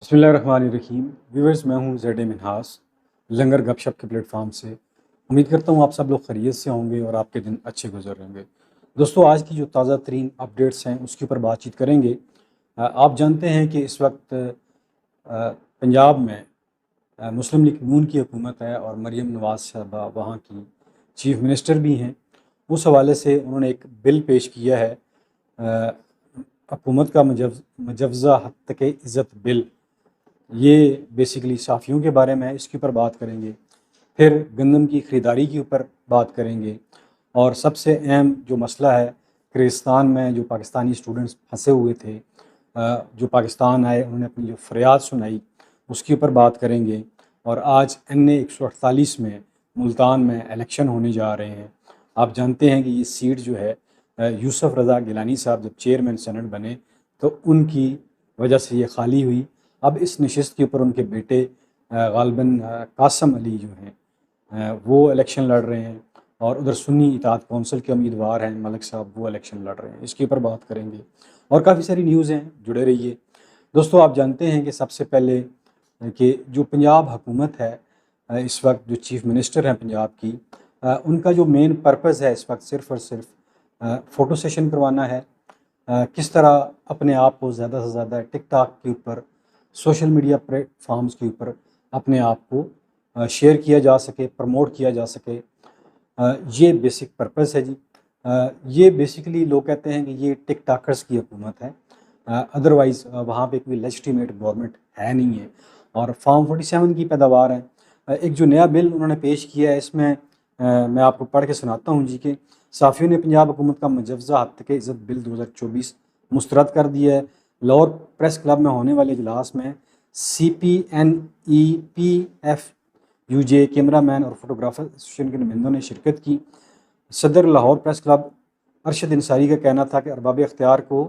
बिस्मिल्लाहिर्रहमानिर्रहीम। व्यूअर्स, मैं हूं ज़ेड मिन्हास लंगर गपशप के प्लेटफॉर्म से। उम्मीद करता हूं आप सब लोग खैरियत से होंगे और आपके दिन अच्छे गुजर रहे होंगे। दोस्तों, आज की जो ताज़ा तरीन अपडेट्स हैं उसके ऊपर बातचीत करेंगे। आप जानते हैं कि इस वक्त पंजाब में मुस्लिम लीग नून की हुकूमत है और मरीम नवाज़ साहबा वहाँ की चीफ़ मिनिस्टर भी हैं। उस हवाले से उन्होंने एक बिल पेश किया है, हुकूमत का मुजवज़ा हद तक इज़्ज़त बिल। ये बेसिकली साफ़ियों के बारे में है, इसके ऊपर बात करेंगे। फिर गंदम की ख़रीदारी के ऊपर बात करेंगे और सबसे अहम जो मसला है, किर्गिस्तान में जो पाकिस्तानी स्टूडेंट्स फंसे हुए थे, जो पाकिस्तान आए उन्होंने अपनी जो फरियाद सुनाई उसके ऊपर बात करेंगे। और आज NA 148 में मुल्तान में इलेक्शन होने जा रहे हैं। आप जानते हैं कि ये सीट जो है यूसुफ रज़ा गिलानी साहब जब चेयरमैन सेनेट बने तो उनकी वजह से ये खाली हुई। अब इस नशिस्त के ऊपर उनके बेटे गालिबन कासम अली जो हैं वो इलेक्शन लड़ रहे हैं और उधर सुन्नी इत्तेहाद कौंसिल के उम्मीदवार हैं मलिक साहब, वो इलेक्शन लड़ रहे हैं। इसके ऊपर बात करेंगे और काफ़ी सारी न्यूज़ हैं, जुड़े रहिए। दोस्तों, आप जानते हैं कि सबसे पहले कि जो पंजाब हुकूमत है, इस वक्त जो चीफ़ मिनिस्टर हैं पंजाब की, उनका जो मेन पर्पज़ है इस वक्त सिर्फ़ और सिर्फ फ़ोटो सेशन करवाना है। किस तरह अपने आप को ज़्यादा से ज़्यादा टिकटॉक के ऊपर, सोशल मीडिया प्लेटफॉर्म्स के ऊपर अपने आप को शेयर किया जा सके, प्रमोट किया जा सके। ये बेसिक पर्पस है जी। ये बेसिकली लोग कहते हैं कि ये टिकटॉकर्स की हुकूमत है, अदरवाइज़ वहाँ पे कोई लेजिटिमेट गवर्नमेंट है नहीं है। और फॉर्म 47 की पैदावार है। एक जो नया बिल उन्होंने पेश किया है, इसमें मैं आपको पढ़ के सुनाता हूँ जी। कि साफ़ियों ने पंजाब हुकूमत का मुजवज़ा हद तक इज़्ज़त बिल 2024 मुस्तरद कर दिया है। लाहौर प्रेस क्लब में होने वाले इजलास में CPNEPFUJ कैमरामैन और फोटोग्राफर एसोसिएशन के नुमाइंदों ने शिरकत की। सदर लाहौर प्रेस क्लब अरशद इंसारी का कहना था कि अरबाब इख्तियार को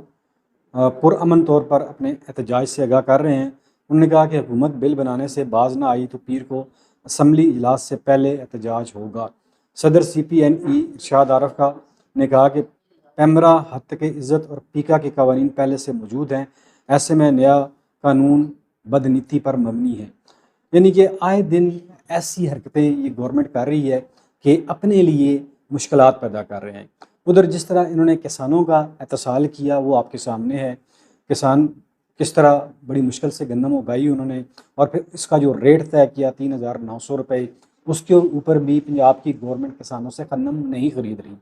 पुरअमन तौर पर अपने एहतजाज से आगाह कर रहे हैं। उन्होंने कहा कि हुकूमत बिल बनाने से बाज ना आई तो पीर को असम्बली इजलास से पहले एहतजाज होगा। सदर CPNE इरशाद आरफ का ने कहा कि पैमरा हद तक इज़्ज़त और पीका के कवानीन पहले से मौजूद हैं, ऐसे में नया कानून बदनीति पर मबनी है। यानी कि आए दिन ऐसी हरकतें ये गवर्नमेंट कर रही है कि अपने लिए मुश्किलात पैदा कर रहे हैं। उधर जिस तरह इन्होंने किसानों का एहतसाल किया वो आपके सामने है। किसान किस तरह बड़ी मुश्किल से गंदम उगाई उन्होंने और फिर इसका जो रेट तय किया 3,900 रुपये, उसके ऊपर भी पंजाब की गवर्नमेंट किसानों से गंदम नहीं ख़रीद रही।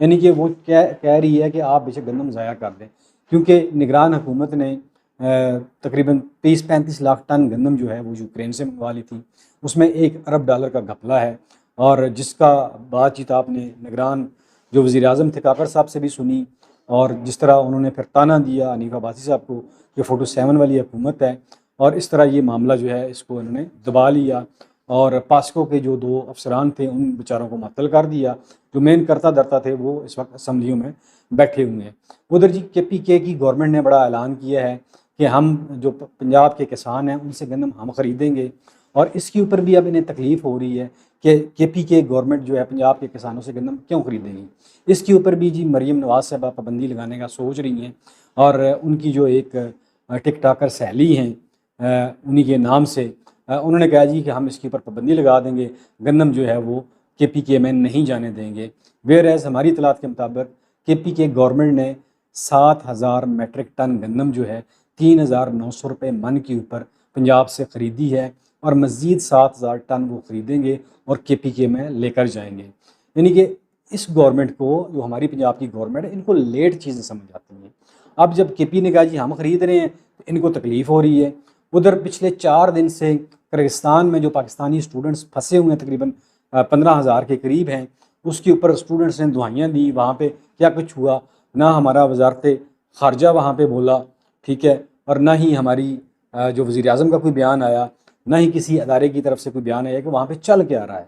यानी कि वो कह रही है कि आप बेशक गंदम ज़ाया कर दें, क्योंकि निगरान हुकूमत ने तकरीबन 30-35 लाख टन गंदम जो है वो यूक्रेन से मंगवा ली थी। उसमें $1 अरब का घपला है और जिसका बातचीत आपने निगरान जो वज़ीर आज़म थे काकर साहब से भी सुनी। और जिस तरह उन्होंने फिर ताना दिया हनीफ अब्बासी साहब को कि 47 वाली हुकूमत है, और इस तरह ये मामला जो है इसको इन्होंने दबा लिया और पास्को के जो 2 अफसरान थे उन बेचारों को मअतल कर दिया। जो मेन करता धरता थे वो इस वक्त असम्बलियों में बैठे हुए हैं। उधर जी KPK की गवर्नमेंट ने बड़ा ऐलान किया है कि हम जो पंजाब के किसान हैं उनसे गंदम हम ख़रीदेंगे। और इसके ऊपर भी अब इन्हें तकलीफ़ हो रही है कि KPK गवर्नमेंट जो है पंजाब के किसानों से गंदम क्यों ख़रीदेगी। इसके ऊपर भी जी मरीम नवाज़ साहबा पाबंदी लगाने का सोच रही हैं। और उनकी जो एक टिकटॉकर सहेली हैं, उन्हीं के नाम से उन्होंने कहा जी कि हम इसके ऊपर पाबंदी लगा देंगे, गंदम जो है वो KPK में नहीं जाने देंगे। वेयर एज़ हमारी इतलात के मुताबिक KPK गवर्नमेंट ने 7,000 मेट्रिक टन गंदम जो है 3,900 रुपये मन के ऊपर पंजाब से ख़रीदी है और मज़ीद 7,000 टन वो ख़रीदेंगे और KPK में लेकर जाएंगे। यानी कि इस गवर्नमेंट को, जो हमारी पंजाब की गवर्नमेंट है, इनको लेट चीज़ें समझ आती हैं। अब जब KP ने कहा जी हम ख़रीद रहे हैं तो इनको तकलीफ़ हो रही है। उधर पिछले 4 दिन से किर्गिस्तान में जो पाकिस्तानी स्टूडेंट्स फंसे हुए हैं तकरीबन 15,000 के करीब हैं, उसके ऊपर स्टूडेंट्स ने दुआइयाँ दी। वहाँ पे क्या कुछ हुआ ना, हमारा वजारत ख़ारजा वहाँ पे बोला, ठीक है, और ना ही हमारी जो वज़ीर आज़म का कोई बयान आया, ना ही किसी अदारे की तरफ से कोई बयान आया कि वहाँ पे चल क्या रहा है।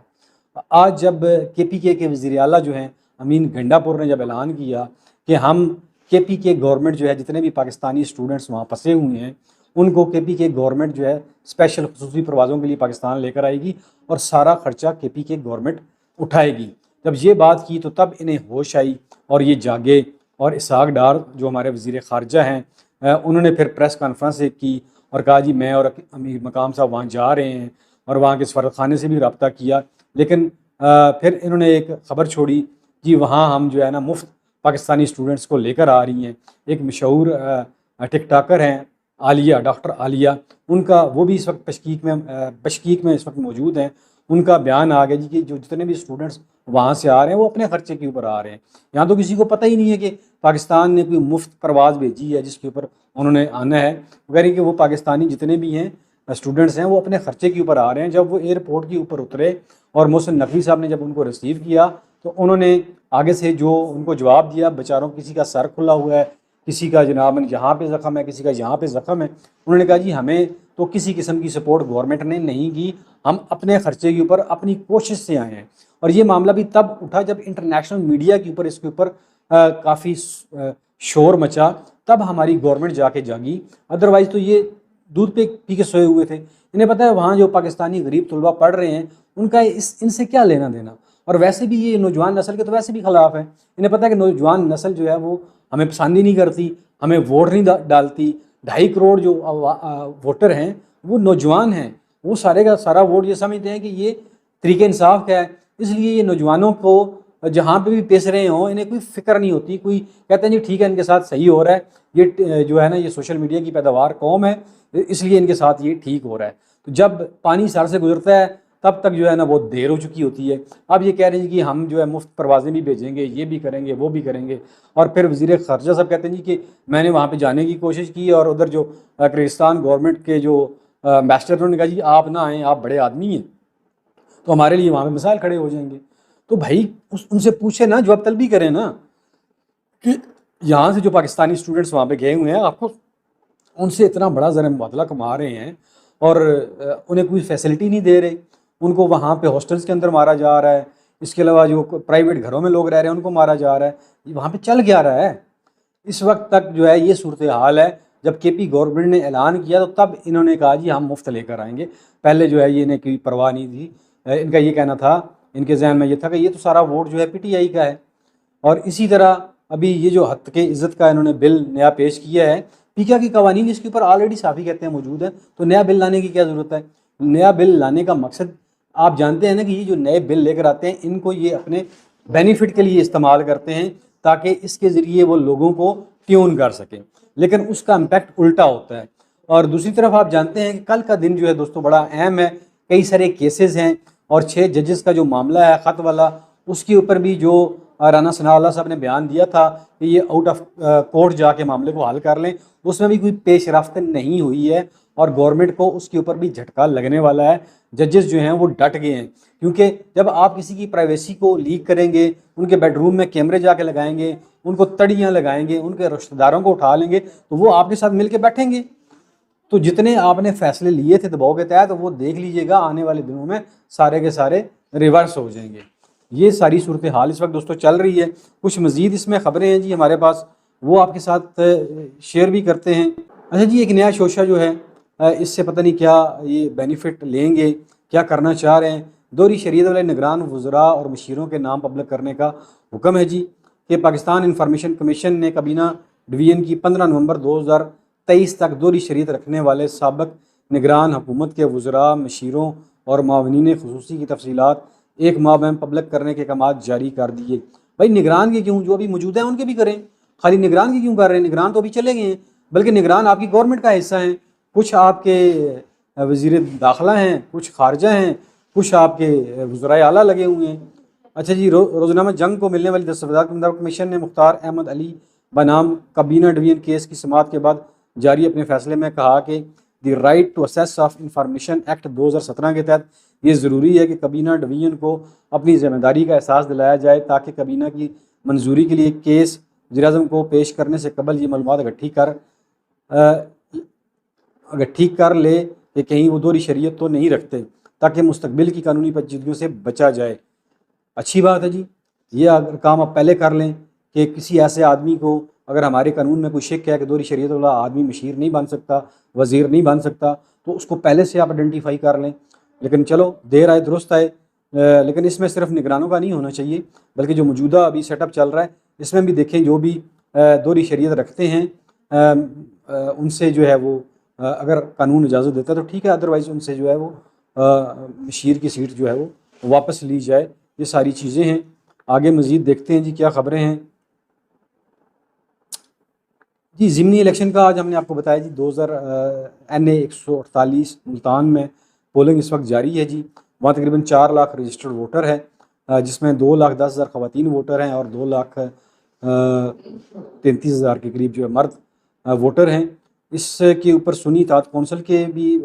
आज जब KPK के वज़ीर आला जो हैं अमीन गंडापुर ने जब ऐलान किया कि हम KPK गवर्नमेंट जो है जितने भी पाकिस्तानी स्टूडेंट्स वहाँ फंसे हुए हैं उनको KPK गवर्नमेंट जो है स्पेशल खुसूसी परवाज़ों के लिए पाकिस्तान लेकर आएगी और सारा ख़र्चा KPK गवर्नमेंट उठाएगी। जब ये बात की तो तब इन्हें होश आई और ये जागे। और इसहाक डार जो हमारे वज़ीर ख़ारजा हैं, उन्होंने फिर प्रेस कॉन्फ्रेंस की और कहा जी मैं और अमीर मकाम साहब वहाँ जा रहे हैं, और वहाँ के सफारतखाने से भी रब्ता किया, लेकिन फिर इन्होंने एक ख़बर छोड़ी कि वहाँ हम जो है ना मुफ्त पाकिस्तानी स्टूडेंट्स को लेकर आ रही हैं। एक मशहूर टिकटॉकर हैं आलिया, डॉक्टर आलिया, उनका वो भी इस वक्त बशकीक में इस वक्त मौजूद हैं। उनका बयान आ गया जी कि जो जितने भी स्टूडेंट्स वहाँ से आ रहे हैं वो अपने खर्चे के ऊपर आ रहे हैं। यहाँ तो किसी को पता ही नहीं है कि पाकिस्तान ने कोई मुफ्त परवाज़ भेजी है जिसके ऊपर उन्होंने आना है। वगैरह कि वो पाकिस्तानी जितने भी हैं स्टूडेंट्स हैं वो अपने खर्चे के ऊपर आ रहे हैं। जब वो एयरपोर्ट के ऊपर उतरे और मोहसिन नकवी साहब ने जब उनको रिसीव किया तो उन्होंने आगे से जो उनको जवाब दिया, बेचारों किसी का सर खुला हुआ है, किसी का जनाब यहाँ पे ज़ख़म है, किसी का यहाँ पे ज़ख़म है। उन्होंने कहा जी हमें तो किसी किस्म की सपोर्ट गवर्नमेंट ने नहीं की, हम अपने ख़र्चे के ऊपर अपनी कोशिश से आए हैं। और ये मामला भी तब उठा जब इंटरनेशनल मीडिया के ऊपर इसके ऊपर काफ़ी शोर मचा, तब हमारी गवर्नमेंट जाके जागी। अदरवाइज़ तो ये दूध पे पी के सोए हुए थे। इन्हें पता है वहाँ जो पाकिस्तानी गरीब तलबा पढ़ रहे हैं उनका इनसे क्या लेना देना। और वैसे भी ये नौजवान नस्ल के तो वैसे भी ख़िलाफ़ है। इन्हें पता है कि नौजवान नस्ल जो है वो हमें पसंद ही नहीं करती, हमें वोट नहीं डालती। 2.5 करोड़ जो वोटर हैं वो नौजवान हैं, वो सारे का सारा वोट ये समझते हैं कि ये तरीके इंसाफ का है। इसलिए ये नौजवानों को जहाँ पे भी पेश रहे हों इन्हें कोई फ़िक्र नहीं होती। कोई कहते हैं जी ठीक है इनके साथ सही हो रहा है, ये जो है ना ये सोशल मीडिया की पैदावार कौम है इसलिए इनके साथ ये ठीक हो रहा है। तो जब पानी सर से गुजरता है तब तक जो है ना बहुत देर हो चुकी होती है। अब ये कह रहे हैं कि हम जो है मुफ्त परवाज़ें भी भेजेंगे, ये भी करेंगे, वो भी करेंगे। और फिर वज़ीर ख़ारजा साहब कहते हैं जी कि मैंने वहाँ पे जाने की कोशिश की और उधर जो किर्गिस्तान गवर्नमेंट के जो एम्बेसडर उन्होंने कहा जी आप ना आएँ, आप बड़े आदमी हैं तो हमारे लिए वहाँ पे मसाइल खड़े हो जाएंगे। तो भाई उनसे पूछे ना, जवाब तलबी करें ना कि यहाँ से जो पाकिस्तानी स्टूडेंट्स वहाँ पे गए हुए हैं आपको उनसे इतना बड़ा ज़र मुबादला कमा रहे हैं और उन्हें कोई फैसिलिटी नहीं दे रहे। उनको वहाँ पे हॉस्टल्स के अंदर मारा जा रहा है, इसके अलावा जो प्राइवेट घरों में लोग रह रहे हैं उनको मारा जा रहा है। वहाँ पे चल क्या रहा है इस वक्त तक जो है ये सूरत हाल है। जब केपी गवर्नमेंट ने ऐलान किया तो तब इन्होंने कहा जी हम मुफ्त लेकर आएंगे। पहले जो है ये इन्हें कोई परवाह नहीं थी। इनका ये कहना था, इनके जहन में ये था कि ये तो सारा वोट जो है पीटीआई का है। और इसी तरह अभी ये जो हद के इज़्ज़त का इन्होंने बिल नया पेश किया है, पीका की कवानीन इसके ऊपर ऑलरेडी साफ़ी कहते हैं मौजूद है, तो नया बिल लाने की क्या ज़रूरत है। नया बिल लाने का मकसद आप जानते हैं ना कि ये जो नए बिल लेकर आते हैं इनको ये अपने बेनिफिट के लिए इस्तेमाल करते हैं ताकि इसके ज़रिए वो लोगों को ट्यून कर सकें, लेकिन उसका इम्पैक्ट उल्टा होता है। और दूसरी तरफ आप जानते हैं कि कल का दिन जो है दोस्तों बड़ा अहम है। कई सारे केसेस हैं और 6 जजेस का जो मामला है ख़त वाला, उसके ऊपर भी जो राना सनाउल्लाह साहब ने बयान दिया था कि ये आउट ऑफ कोर्ट जाके मामले को हल कर लें, उसमें भी कोई पेशरफ्त नहीं हुई है और गवर्नमेंट को उसके ऊपर भी झटका लगने वाला है। जजेस जो हैं वो डट गए हैं, क्योंकि जब आप किसी की प्राइवेसी को लीक करेंगे, उनके बेडरूम में कैमरे जाके लगाएंगे, उनको तड़ियाँ लगाएंगे, उनके रिश्तेदारों को उठा लेंगे तो वो आपके साथ मिल के बैठेंगे। तो जितने आपने फैसले लिए थे दबाव के तहत वो देख लीजिएगा आने वाले दिनों में सारे के सारे रिवर्स हो जाएंगे। ये सारी सूरत हाल इस वक्त दोस्तों चल रही है। कुछ मज़ीद इसमें ख़बरें हैं जी हमारे पास, वो आपके साथ शेयर भी करते हैं। अच्छा जी, एक नया शोशा जो है इससे पता नहीं क्या ये बेनिफिट लेंगे, क्या करना चाह रहे हैं। दोहरी शरीयत वाले निगरान वज़रा और मशीरों के नाम पब्लिक करने का हुक्म है जी कि पाकिस्तान इंफॉर्मेशन कमीशन ने काबीना डिवीज़न की 15 नवंबर 2023 तक दोहरी शरीयत रखने वाले साबिक निगरान हुकूमत के वज़रा, मशीरों और मावनीन ख़ुसूसी की तफसीलात 1 माह में पब्लिक करने के अहकाम जारी कर दिए। भाई निगरान के क्यों, जो अभी मौजूद हैं उनके भी करें, खाली निगरान के क्यों कर रहे हैं। निगरान तो अभी चले गए हैं, बल्कि निगरान आपकी गवर्नमेंट का हिस्सा हैं। कुछ आपके वज़ीर दाखिला हैं, कुछ खारजा हैं, कुछ आपके वज़राए आला लगे हुए हैं। अच्छा जी, रोज़नामा जंग को मिलने वाली दस्तावेज़ात के मुताबिक कमीशन ने मुख्तार अहमद अली बनाम काबीना डिवीज़न केस की समाअत के बाद जारी अपने फैसले में कहा कि the right to access of information act 2017 के तहत ये ज़रूरी है कि काबीना डिवीज़न को अपनी ज़िम्मेदारी का एहसास दिलाया जाए ताकि काबीना की मंजूरी के लिए केस वज़ीर-ए-आज़म को पेश करने से कबल ये मालूमात इकट्ठी कर ले कि कहीं वो दोहरी शरीयत तो नहीं रखते, ताकि मुस्तकबिल की कानूनी पेचीदगियों से बचा जाए। अच्छी बात है जी, ये अगर काम आप पहले कर लें कि किसी ऐसे आदमी को अगर हमारे कानून में कोई शक है कि दोहरी शरीयत वाला आदमी मशीर नहीं बन सकता, वज़ीर नहीं बन सकता, तो उसको पहले से आप आइडेंटिफाई कर लें। लेकिन चलो देर आए दुरुस्त आए, लेकिन इसमें सिर्फ निगरानों का नहीं होना चाहिए बल्कि जो मौजूदा अभी सेटअप चल रहा है इसमें भी देखें जो भी दोहरी शरीयत रखते हैं उनसे जो है वो अगर कानून इजाज़त देता है तो ठीक है, अदरवाइज़ उनसे जो है वो मशीर की सीट जो है वो वापस ली जाए। ये सारी चीज़ें हैं। आगे मज़ीद देखते हैं जी क्या ख़बरें हैं। जी ज़िमनी इलेक्शन का आज हमने आपको बताया जी 2000 NA 148 मुल्तान में पोलिंग इस वक्त जारी है जी। वहाँ तकरीबन 4 लाख रजिस्टर्ड वोटर है, जिसमें 2,10,000 ख़वातीन वोटर हैं और 2,33,000 के करीब जो है मर्द वोटर हैं। इसके ऊपर सुन्नी इत्तेहाद कौंसिल के भी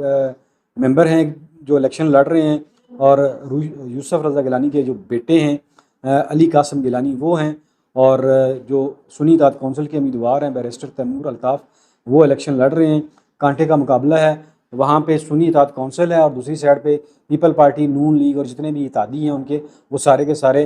मेंबर हैं जो इलेक्शन लड़ रहे हैं, और यूसुफ रज़ा गिलानी के जो बेटे हैं अली कासम गिलानी वो हैं, और जो सुन्नी इत्तेहाद कौंसिल के उम्मीदवार हैं बैरिस्टर तैमूर अल्ताफ़ वो इलेक्शन लड़ रहे हैं। कांटे का मुकाबला है। वहाँ पे सुन्नी इत्तेहाद कौंसिल है और दूसरी साइड पे पीपल पार्टी, नून लीग और जितने भी इत्तेहादी हैं उनके, वो सारे के सारे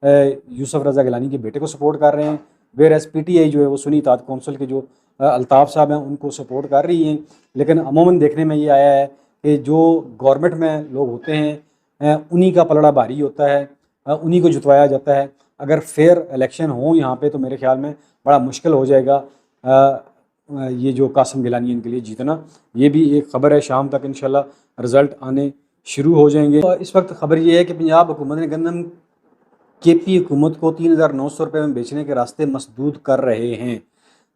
यूसुफ रज़ा गिलानी के बेटे को सपोर्ट कर रहे हैं। वेयर PTI जो है वो सुन्नी इत्तेहाद कौंसिल के जो अल्ताफ़ साहब हैं उनको सपोर्ट कर रही हैं। लेकिन अमूमन देखने में ये आया है कि जो गवर्नमेंट में लोग होते हैं उन्हीं का पलड़ा भारी होता है, उन्हीं को जितवाया जाता है। अगर फेयर इलेक्शन हो यहाँ पे तो मेरे ख्याल में बड़ा मुश्किल हो जाएगा ये जो कासिम गिलानी इनके लिए जीतना। ये भी एक ख़बर है, शाम तक इंशाल्लाह रिज़ल्ट आने शुरू हो जाएंगे। इस वक्त ख़बर ये है कि पंजाब हुकूमत ने गंदम KP हुकूमत को 3,900 रुपये में बेचने के रास्ते मसदूद कर रहे हैं।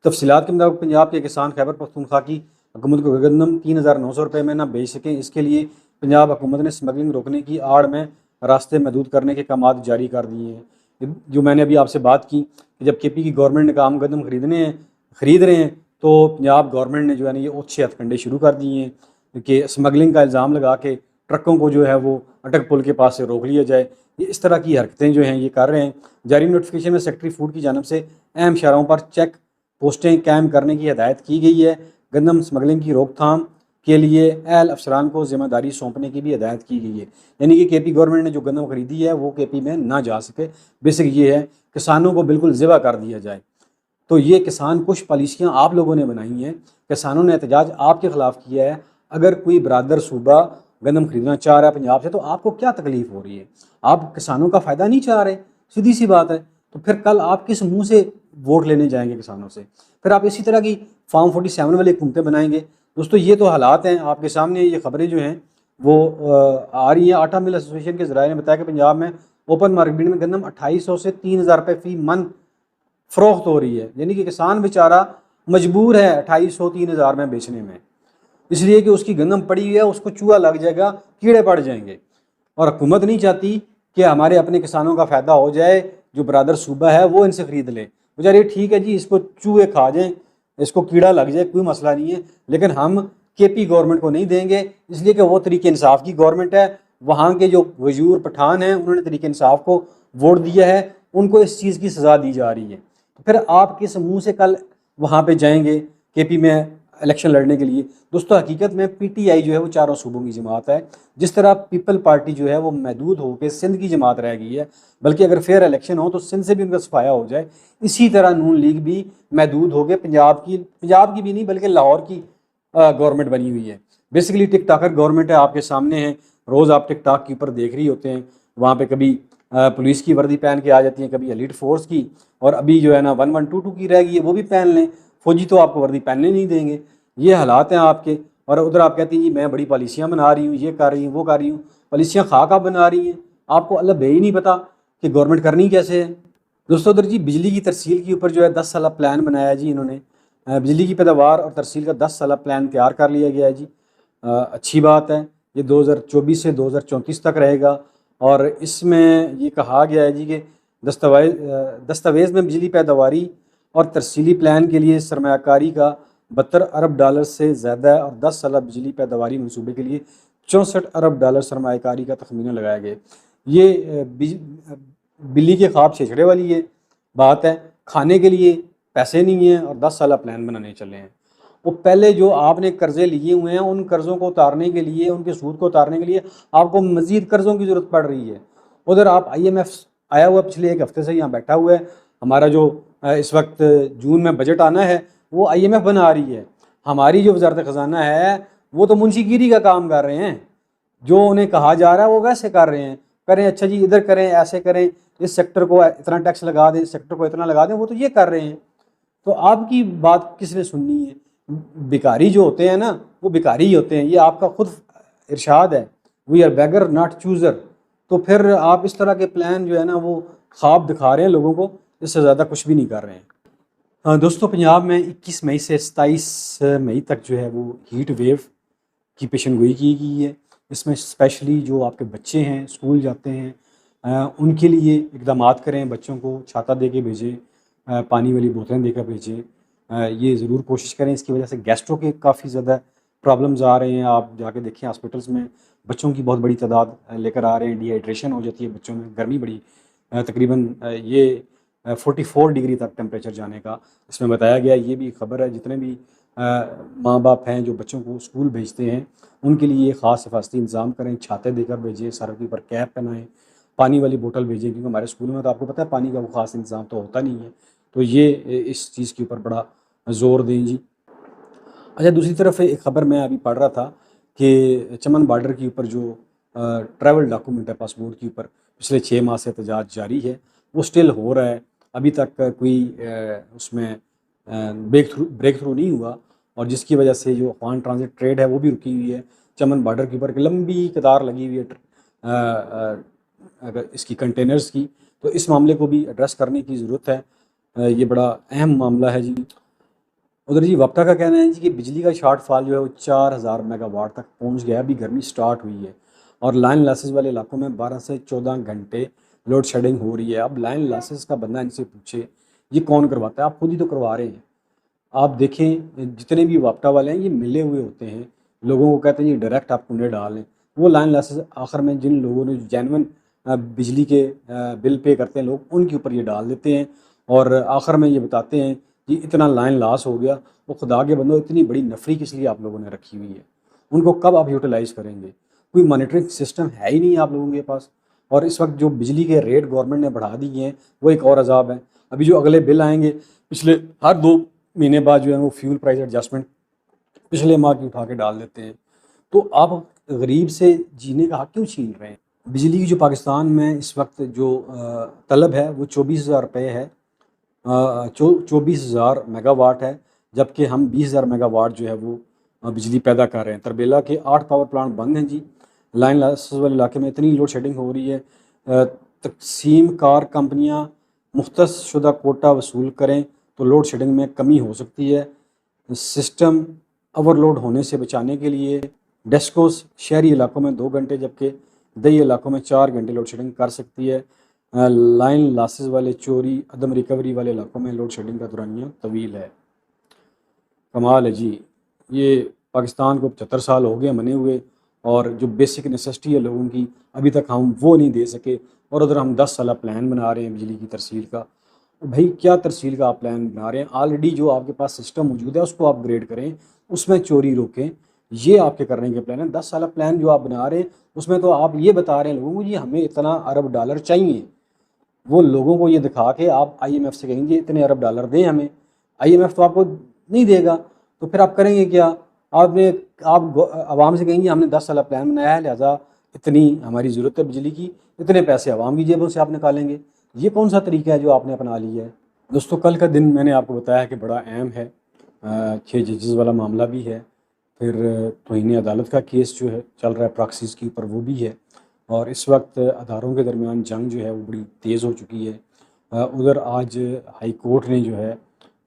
तफसीलात के मुताबिक पंजाब के किसान खैबर पख्तूनख्वा की हुकूमत को गंदम 3,900 रुपये में ना बेच सकें, इसके लिए पंजाब हुकूमत ने स्मगलिंग रोकने की आड़ में रास्ते महदूद करने के अहकाम जारी कर दिए हैं। जो मैंने अभी आपसे बात की कि जब KP की गवर्नमेंट ने काम गंदम ख़रीद रहे हैं तो पंजाब गवर्नमेंट ने जो है ना ये ओछे हथकंडे शुरू कर दिए हैं कि स्मगलिंग का इल्ज़ाम लगा के ट्रकों को जो है वो अटक पुल के पास से रोक लिया जाए। ये इस तरह की हरकतें जो हैं ये कर रहे हैं। जारी नोटिफिकेशन में सेक्रेटरी फूड की जानब से अहम शहरों पर चेक पोस्टें कायम करने की हिदायत की गई है। गंदम स्मगलिंग की रोकथाम के लिए अहल अफसरान को जिम्मेदारी सौंपने की भी हिदायत की गई है। यानी कि KP गवर्नमेंट ने जो गंदम खरीदी है वो KP में ना जा सके। बेसिक ये है किसानों को बिल्कुल ज़िबा कर दिया जाए। तो ये किसान कुछ पॉलिसियाँ आप लोगों ने बनाई हैं, किसानों ने एहतजाज आपके ख़िलाफ़ किया है। अगर कोई बरादर सूबा गंदम खरीदना चाह रहा है पंजाब से तो आपको क्या तकलीफ़ हो रही है? आप किसानों का फ़ायदा नहीं चाह रहे, सीधी सी बात है। तो फिर कल आप किस मुँह से वोट लेने जाएंगे किसानों से? फिर आप इसी तरह की फार्म 47 वाली हुकूमतें बनाएंगे। दोस्तों ये तो हालात हैं आपके सामने। ये खबरें जो हैं वो आ रही हैं। आटा मिल एसोसिएशन के ज़राए ने बताया कि पंजाब में ओपन मार्केट में गंदम 2800 से 3,000 रुपये फ़ी मन फ़रोख्त हो रही है। यानी कि किसान बेचारा मजबूर है 2800-3,000 में बेचने में, इसलिए कि उसकी गंदम पड़ी हुई है, उसको चूहा लग जाएगा, कीड़े पड़ जाएंगे। और हुकूमत नहीं चाहती कि हमारे अपने किसानों का फ़ायदा हो जाए, जो बरादर सूबा है वो इनसे ख़रीद ले। बेचारे ठीक है जी, इसको चूहे खा जाएँ, इसको कीड़ा लग जाए, कोई मसला नहीं है, लेकिन हम KP गवर्नमेंट को नहीं देंगे, इसलिए कि वो तरीके इंसाफ की गवर्नमेंट है। वहाँ के जो वजूर पठान हैं उन्होंने तरीके इंसाफ को वोट दिया है, उनको इस चीज़ की सज़ा दी जा रही है। तो फिर आप किस मुँह से कल वहाँ पे जाएंगे KP में इलेक्शन लड़ने के लिए? दोस्तों हकीकत में PTI जो है वो चारों सूबों की जमात है। जिस तरह पीपल पार्टी जो है वो महदूद होकर सिंध की जमात रह गई है, बल्कि अगर फेयर इलेक्शन हो तो सिंध से भी उनका सफाया हो जाए, इसी तरह नून लीग भी महदूद होकर पंजाब की भी नहीं बल्कि लाहौर की गवर्नमेंट बनी हुई है। बेसिकली टिकटॉकर गवर्नमेंट है, आपके सामने है। रोज़ आप टिकटॉक के ऊपर देख रही होते हैं, वहाँ पे कभी पुलिस की वर्दी पहन के आ जाती हैं, कभी एलीट फोर्स की, और अभी जो है ना 1122 की रह गई है वो भी पहन लें। फौजी तो आपको वर्दी पहनने नहीं देंगे। ये हालात हैं आपके। और उधर आप कहती हैं जी मैं बड़ी पॉलिसियाँ बना रही हूँ, ये कर रही हूँ, वो कर रही हूँ। पॉलिसियाँ खा खा बना रही हैं, आपको अल्लाह बे ही नहीं पता कि गवर्नमेंट करनी कैसे है। दोस्तों उधर जी बिजली की तरसील के ऊपर जो है 10 साल प्लान बनाया जी इन्होंने। बिजली की पैदावार और तरसील का 10 साल प्लान तैयार कर लिया गया है जी। अच्छी बात है। ये 2024 से 2034 तक रहेगा, और इसमें ये कहा गया है जी कि दस्तावेज़ में बिजली पैदावारी और तरसीली प्लान के लिए सरमायाकारी का 72 अरब डॉलर से ज़्यादा है, और 10 साल बिजली पैदावारी मनसूबे के लिए 64 अरब डॉलर सरमायाकारी का तखमीना लगाया गया। ये बिल्ली के ख्वाब छेछड़े वाली ये बात है। खाने के लिए पैसे नहीं हैं और 10 साल प्लान बनाने चले हैं। वो पहले जो आपने कर्ज़े लिए हुए हैं उन कर्ज़ों को उतारने के लिए, उनके सूद को उतारने के लिए आपको मज़ीद कर्ज़ों की ज़रूरत पड़ रही है। उधर आप IMF आया हुआ पिछले 1 हफ़्ते से यहाँ बैठा हुआ है। हमारा जो इस वक्त जून में बजट आना है वो IMF बना रही है। हमारी जो वज़ारत ख़जाना है वो तो मुंशीगिरी का काम कर रहे हैं। जो उन्हें कहा जा रहा है वो वैसे कर रहे हैं। करें अच्छा जी इधर करें, ऐसे करें, इस सेक्टर को इतना टैक्स लगा दें, इस सेक्टर को इतना लगा दें, वो तो ये कर रहे हैं। तो आपकी बात किसने सुननी है? भिखारी जो होते हैं ना, वो भिखारी ही होते हैं। ये आपका खुद इरशाद है, we are beggar not chooser. तो फिर आप इस तरह के प्लान जो है ना वो ख्वाब दिखा रहे हैं लोगों को, इससे ज़्यादा कुछ भी नहीं कर रहे हैं। हाँ दोस्तों, पंजाब में 21 मई से 27 मई तक जो है वो हीट वेव की पेशन गोई की गई है। इसमें स्पेशली जो आपके बच्चे हैं, स्कूल जाते हैं, उनके लिए इक़दामात करें, बच्चों को छाता दे के भेजें, पानी वाली बोतलें देकर भेजें। ये ज़रूर कोशिश करें। इसकी वजह से गैस्ट्रो के काफ़ी ज़्यादा प्रॉब्लम्स आ रहे हैं। आप जाके देखें हॉस्पिटल्स में बच्चों की बहुत बड़ी तादाद लेकर आ रहे हैं। डिहाइड्रेशन हो जाती है बच्चों में, गर्मी बड़ी तकरीबन ये 44 डिग्री तक टेम्परेचर जाने का इसमें बताया गया। ये भी खबर है, जितने भी माँ बाप हैं जो बच्चों को स्कूल भेजते हैं उनके लिए ख़ास हिफाजती इंतज़ाम करें, छाते देकर भेजें, सर के ऊपर कैप पहनाएं, पानी वाली बोतल भेजें, क्योंकि हमारे स्कूलों में तो आपको पता है पानी का वो ख़ास इंतज़ाम तो होता नहीं है। तो ये इस चीज़ के ऊपर बड़ा ज़ोर दें जी। अच्छा, दूसरी तरफ एक ख़बर मैं अभी पढ़ रहा था कि चमन बॉर्डर के ऊपर जो ट्रैवल डॉक्यूमेंट है पासपोर्ट के ऊपर, पिछले 6 माह से एहतजाज जारी है, वो स्टिल हो रहा है। अभी तक कोई उसमें ब्रेक थ्रू नहीं हुआ, और जिसकी वजह से जो अफगान ट्रांजिट ट्रेड है वो भी रुकी हुई है। चमन बॉर्डर के ऊपर एक लंबी कतार लगी हुई है अगर इसकी कंटेनर्स की। तो इस मामले को भी एड्रेस करने की ज़रूरत है। ये बड़ा अहम मामला है जी। उधर जी वक्ता का कहना है जी कि बिजली का शॉर्टफॉल जो है वो 4000 मेगावाट तक पहुंच गया है। अभी गर्मी स्टार्ट हुई है और लाइन लॉसेस वाले इलाकों में 12 से 14 घंटे लोड शेडिंग हो रही है। अब लाइन लॉसेस का बंदा इनसे पूछे ये कौन करवाता है? आप खुद ही तो करवा रहे हैं। आप देखें जितने भी वापटा वाले हैं ये मिले हुए होते हैं, लोगों को कहते हैं ये डायरेक्ट आप कुंडे डाल लें। वो लाइन लॉसेस आखिर में जिन लोगों ने जेन्युइन बिजली के बिल पे करते हैं लोग, उनके ऊपर ये डाल देते हैं और आखिर में ये बताते हैं कि इतना लाइन लॉस हो गया। वो खुदा के बंदो, इतनी बड़ी नफरी किस लिए आप लोगों ने रखी हुई है? उनको कब आप यूटिलाइज़ करेंगे? कोई मॉनिटरिंग सिस्टम है ही नहीं आप लोगों के पास। और इस वक्त जो बिजली के रेट गवर्नमेंट ने बढ़ा दिए हैं वो एक और अजाब है। अभी जो अगले बिल आएंगे, पिछले हर 2 महीने बाद जो है वो फ्यूल प्राइस एडजस्टमेंट पिछले माह की उठा के डाल देते हैं। तो आप गरीब से जीने का हक क्यों छीन रहे हैं? बिजली की जो पाकिस्तान में इस वक्त जो तलब है वो 24,000 रुपये है। 24,000 मेगावाट है, जबकि हम 20,000 मेगावाट जो है वो बिजली पैदा कर रहे हैं। तरबेला के 8 पावर प्लांट बंद हैं जी। लाइन लॉसेस वाले इलाके में इतनी लोड शेडिंग हो रही है। तकसीम कार कंपनियां मुख्तस शुदा कोटा वसूल करें तो लोड शेडिंग में कमी हो सकती है। सिस्टम ओवरलोड होने से बचाने के लिए डेस्कोस शहरी इलाकों में 2 घंटे जबकि दही इलाकों में 4 घंटे लोड शेडिंग कर सकती है। लाइन लॉसेस वाले चोरी अदम रिकवरी वाले इलाकों में लोड शेडिंग का दौरानिया तवील है। कमाल है जी। ये पाकिस्तान को 75 साल हो गए मने हुए, और जो बेसिक नेसेसिटी है लोगों की अभी तक हम वो नहीं दे सके, और उधर हम 10 साल प्लान बना रहे हैं बिजली की तरसील का। भाई क्या तरसील का आप प्लान बना रहे हैं? ऑलरेडी जो आपके पास सिस्टम मौजूद है उसको अपग्रेड करें, उसमें चोरी रोकें। ये आपके करने के प्लान है। 10 साल प्लान जो आप बना रहे हैं उसमें तो आप ये बता रहे हैं लोगों को जी हमें इतना अरब डॉलर चाहिए। वो लोगों को ये दिखा के आप IMF से कहेंगे इतने अरब डॉलर दें हमें, IMF तो आपको नहीं देगा। तो फिर आप करेंगे क्या? आप आवाम से कहेंगे हमने 10 साल प्लान बनाया है, लिहाजा इतनी हमारी ज़रूरत है बिजली की, इतने पैसे आवाम की जेबों से आप निकालेंगे। ये कौन सा तरीका है जो आपने अपना लिया है? दोस्तों, कल का दिन मैंने आपको बताया कि बड़ा अहम है। 6 जजेस वाला मामला भी है, फिर तौहीन अदालत का केस जो है चल रहा है प्रॉक्सीज़ के ऊपर, वो भी है। और इस वक्त अदारों के दरमियान जंग जो है वो बड़ी तेज़ हो चुकी है। उधर आज हाई कोर्ट ने जो है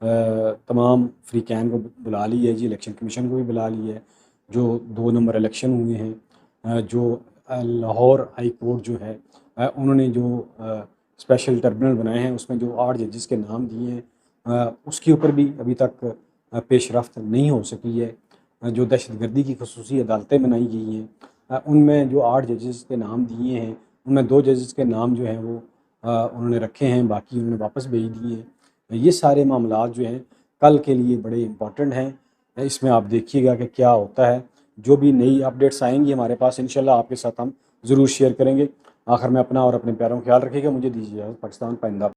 तमाम फ्रीकैन को बुला ली है जी, इलेक्शन कमीशन को भी बुला ली है। जो 2 नंबर इलेक्शन हुए हैं, जो लाहौर हाई कोर्ट जो है उन्होंने जो स्पेशल ट्रिब्यूनल बनाए हैं उसमें जो 8 जजेस के नाम दिए हैं, उसके ऊपर भी अभी तक पेशरफ्त नहीं हो सकी है। जो दहशतगर्दी की खसूसी अदालतें बनाई गई हैं उनमें जो 8 जजेस के नाम दिए हैं उनमें 2 जजेस के नाम जो हैं वो उन्होंने रखे हैं, बाकी उन्होंने वापस भेज दिए हैं। ये सारे मामलात जो हैं कल के लिए बड़े इम्पॉर्टेंट हैं। इसमें आप देखिएगा कि क्या होता है। जो भी नई अपडेट्स आएंगी हमारे पास इंशाल्लाह आपके साथ हम ज़रूर शेयर करेंगे। आखिर में अपना और अपने प्यारों का ख्याल रखिएगा। मुझे दीजिए इजाज़त। पाकिस्तान पाइंदा।